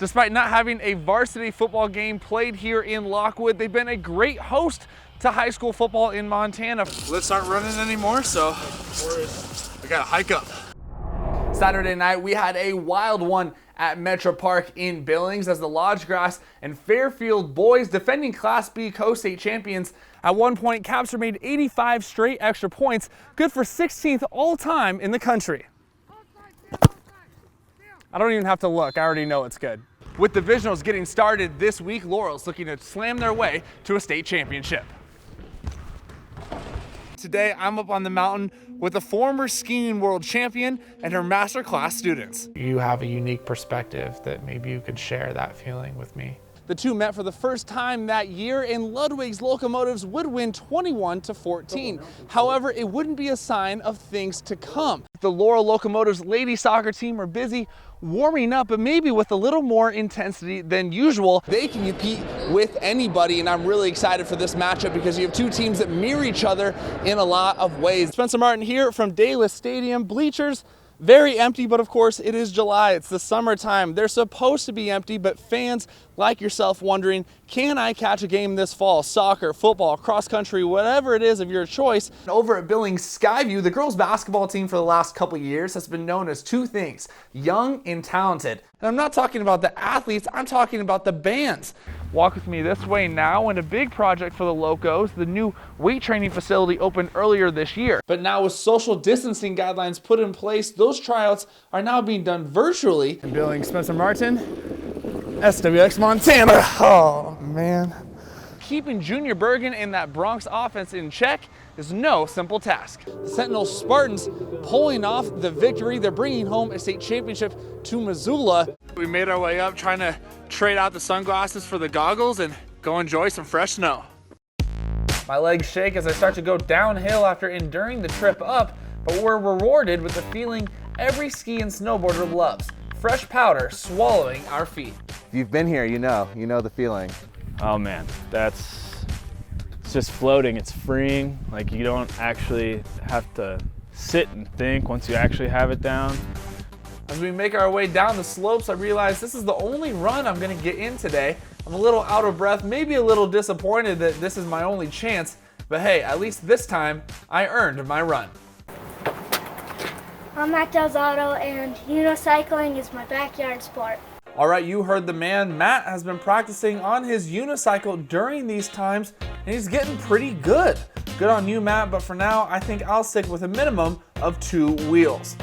Despite not having a varsity football game played here in Lockwood, they've been a great host to high school football in Montana. Lifts aren't running anymore, so we gotta hike up. Saturday night, we had a wild one at Metro Park in Billings as the Lodgegrass and Fairfield boys, defending Class B co-state champions. At one point, Capster made 85 straight extra points, good for 16th all time in the country. I don't even have to look, I already know it's good. With divisionals getting started this week, Laurel's looking to slam their way to a state championship. Today, I'm up on the mountain with a former skiing world champion and her master class students. You have a unique perspective that maybe you could share that feeling with me. The two met for the first time that year, and Ludwig's Locomotives would win 21-14. However, it wouldn't be a sign of things to come. The Laurel Locomotives lady soccer team are busy warming up, but maybe with a little more intensity than usual. They can compete with anybody, and I'm really excited for this matchup because you have two teams that mirror each other in a lot of ways. Spencer Martin here from Davis Stadium. Bleachers very empty, but of course it is July, it's the summertime. They're supposed to be empty, but fans like yourself wondering, can I catch a game this fall? Soccer, football, cross country, whatever it is of your choice. Over at Billings Skyview, the girls basketball team for the last couple years has been known as two things, young and talented. And I'm not talking about the athletes, I'm talking about the bands. Walk with me this way now, and a big project for the Locos, the new weight training facility opened earlier this year. But now with social distancing guidelines put in place, those tryouts are now being done virtually. In Billings, Spencer Martin, SWX Montana. Oh man. Keeping Junior Bergen and that Bronx offense in check is no simple task. The Sentinel Spartans pulling off the victory. They're bringing home a state championship to Missoula. We made our way up trying to trade out the sunglasses for the goggles and go enjoy some fresh snow. My legs shake as I start to go downhill after enduring the trip up, but we're rewarded with the feeling every ski and snowboarder loves. Fresh powder swallowing our feet. If you've been here, you know the feeling. Oh man, it's just floating, it's freeing. Like you don't actually have to sit and think once you actually have it down. As we make our way down the slopes, I realize this is the only run I'm gonna get in today. I'm a little out of breath, maybe a little disappointed that this is my only chance, but hey, at least this time, I earned my run. I'm Matt Delzato, and unicycling is my backyard sport. All right, you heard the man. Matt has been practicing on his unicycle during these times, and he's getting pretty good. Good on you, Matt, but for now, I think I'll stick with a minimum of 2 wheels.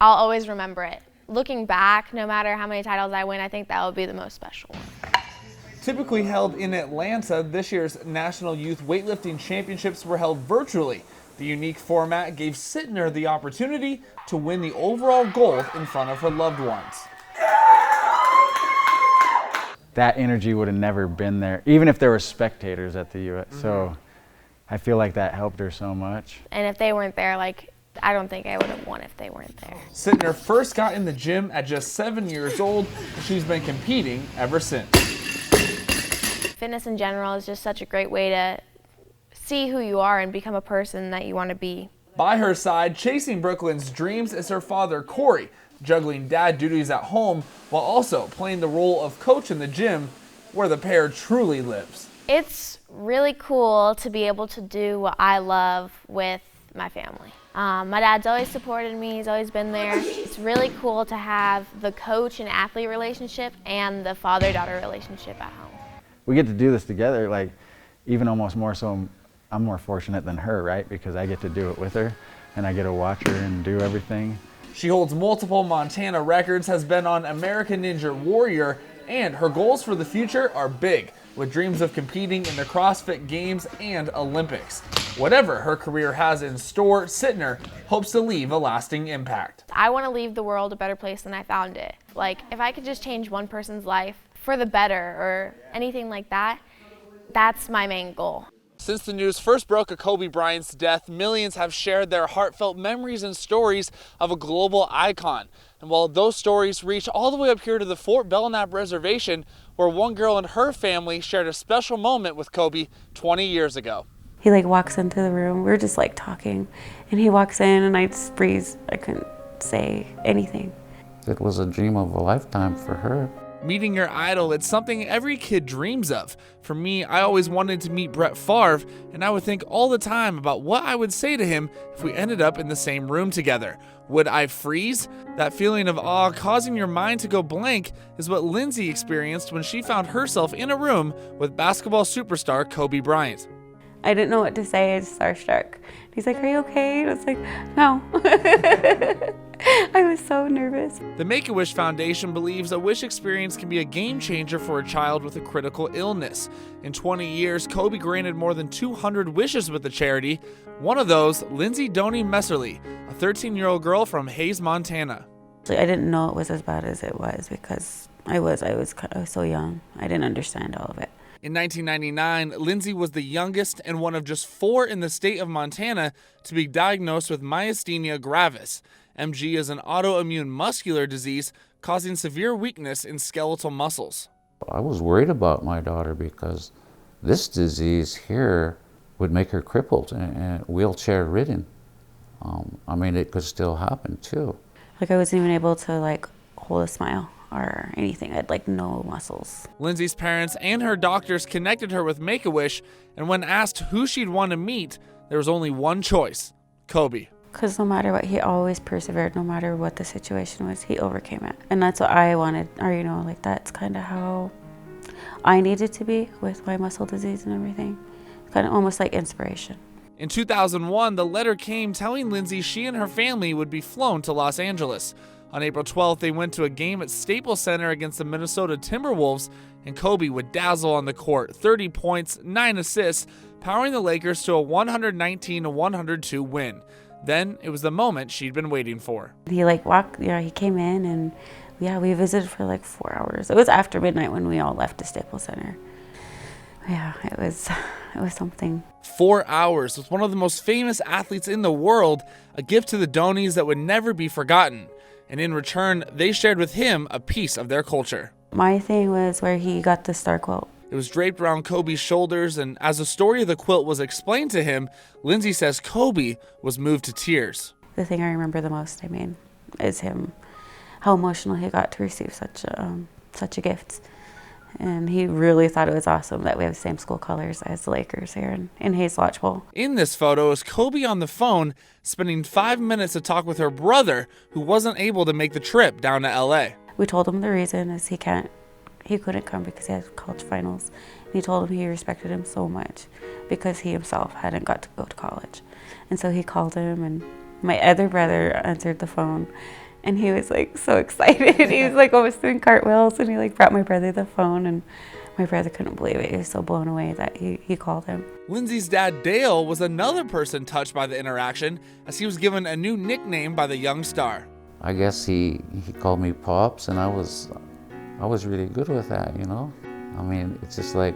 I'll always remember it. Looking back, no matter how many titles I win, I think that will be the most special one. Typically held in Atlanta, this year's National Youth Weightlifting Championships were held virtually. The unique format gave Sittner the opportunity to win the overall gold in front of her loved ones. That energy would have never been there, even if there were spectators at the US. So I feel like that helped her so much. And if they weren't there, I don't think I would have won if they weren't there. Sittner first got in the gym at just 7 years old, and she's been competing ever since. Fitness in general is just such a great way to see who you are and become a person that you want to be. By her side, chasing Brooklyn's dreams is her father, Corey, juggling dad duties at home while also playing the role of coach in the gym where the pair truly lives. It's really cool to be able to do what I love with my family. My dad's always supported me, he's always been there. It's really cool to have the coach and athlete relationship and the father-daughter relationship at home. We get to do this together, like even almost more so I'm more fortunate than her, right? Because I get to do it with her and I get to watch her and do everything. She holds multiple Montana records, has been on American Ninja Warrior, and her goals for the future are big, with dreams of competing in the CrossFit Games and Olympics. Whatever her career has in store, Sittner hopes to leave a lasting impact. I want to leave the world a better place than I found it. If I could just change one person's life for the better or anything like that, that's my main goal. Since the news first broke of Kobe Bryant's death, millions have shared their heartfelt memories and stories of a global icon. And while those stories reach all the way up here to the Fort Belknap Reservation, where one girl and her family shared a special moment with Kobe 20 years ago. He walks into the room, we're just talking, and he walks in and I just freeze. I couldn't say anything. It was a dream of a lifetime for her. Meeting your idol, it's something every kid dreams of. For me, I always wanted to meet Brett Favre, and I would think all the time about what I would say to him if we ended up in the same room together. Would I freeze? That feeling of awe causing your mind to go blank is what Lindsay experienced when she found herself in a room with basketball superstar Kobe Bryant. I didn't know what to say. I was starstruck. He's like, "Are you okay?" And I was like, "No." I was so nervous. The Make-A-Wish Foundation believes a wish experience can be a game changer for a child with a critical illness. In 20 years, Kobe granted more than 200 wishes with the charity. One of those, Lindsay Donnie Messerly, a 13-year-old girl from Hayes, Montana. I didn't know it was as bad as it was because I was so young. I didn't understand all of it. In 1999, Lindsay was the youngest and one of just 4 in the state of Montana to be diagnosed with myasthenia gravis. MG is an autoimmune muscular disease causing severe weakness in skeletal muscles. I was worried about my daughter because this disease here would make her crippled and wheelchair ridden. I mean, it could still happen too. I wasn't even able to hold a smile or anything. I had no muscles. Lindsay's parents and her doctors connected her with Make-A-Wish, and when asked who she'd want to meet, there was only one choice: Kobe. Because no matter what, he always persevered. No matter what the situation was, he overcame it. And that's what I wanted, or that's kind of how I needed to be with my muscle disease and everything. Kind of almost like inspiration. In 2001, the letter came telling Lindsay she and her family would be flown to Los Angeles. On April 12th, they went to a game at Staples Center against the Minnesota Timberwolves, and Kobe would dazzle on the court, 30 points, 9 assists, powering the Lakers to a 119-102 win. Then it was the moment she'd been waiting for. He he came in and we visited for 4 hours. It was after midnight when we all left the Staples Center. Yeah, it was something. 4 hours with one of the most famous athletes in the world, a gift to the Donies that would never be forgotten. And in return, they shared with him a piece of their culture. My thing was where he got the star quilt. It was draped around Kobe's shoulders, and as the story of the quilt was explained to him, Lindsay says Kobe was moved to tears. The thing I remember the most, is him, how emotional he got to receive such a gift. And he really thought it was awesome that we have the same school colors as the Lakers here in Hayes Lodgepole. In this photo is Kobe on the phone, spending 5 minutes to talk with her brother, who wasn't able to make the trip down to LA. We told him the reason is he couldn't come because he had college finals. And he told him he respected him so much because he himself hadn't got to go to college. And so he called him, and my other brother answered the phone. And he was so excited. He was almost doing cartwheels, and he brought my brother the phone, and my brother couldn't believe it. He was so blown away that he called him. Lindsay's dad, Dale, was another person touched by the interaction, as he was given a new nickname by the young star. I guess he called me Pops, and I was really good with that, I mean, it's just like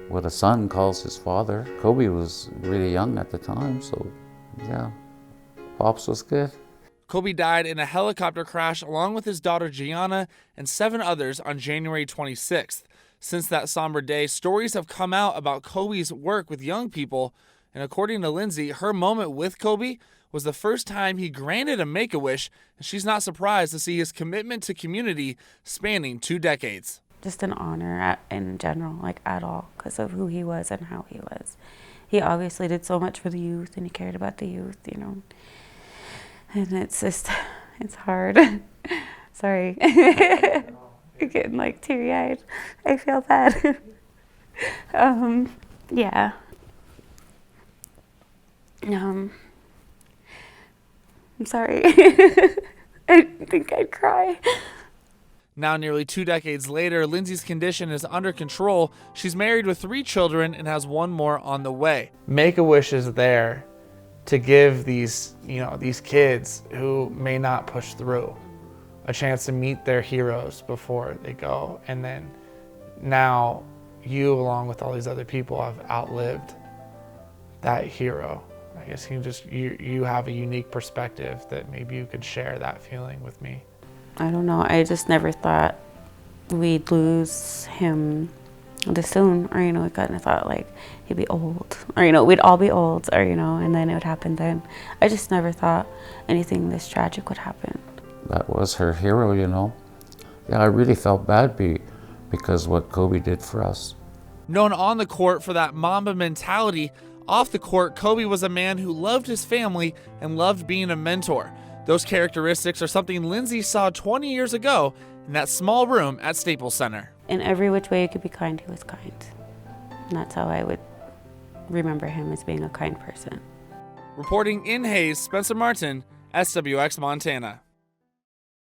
what a son calls his father. Kobe was really young at the time, so yeah, Pops was good. Kobe died in a helicopter crash along with his daughter Gianna and 7 others on January 26th. Since that somber day, stories have come out about Kobe's work with young people, and according to Lindsay, her moment with Kobe was the first time he granted a Make-A-Wish, and she's not surprised to see his commitment to community spanning 2 decades. Just an honor in general, at all, because of who he was and how he was. He obviously did so much for the youth, and he cared about the youth, And it's hard. Sorry. I'm getting teary-eyed. I feel bad. Yeah. I'm sorry. I think I'd cry. Now, nearly 2 decades later, Lindsay's condition is under control. She's married with 3 children and has 1 more on the way. Make-A-Wish is there to give these kids who may not push through a chance to meet their heroes before they go. And then now you, along with all these other people, have outlived that hero. I guess you have a unique perspective that maybe you could share that feeling with me. I don't know. I just never thought we'd lose him this soon, or we kind of thought like he'd be old, or we'd all be old, or and then it would happen then. I just never thought anything this tragic would happen. That was her hero, Yeah, I really felt bad because what Kobe did for us. Known on the court for that Mamba mentality, off the court, Kobe was a man who loved his family and loved being a mentor. Those characteristics are something Lindsay saw 20 years ago in that small room at Staples Center. In every which way you could be kind, he was kind. And that's how I would remember him, as being a kind person. Reporting in Hayes, Spencer Martin, SWX Montana.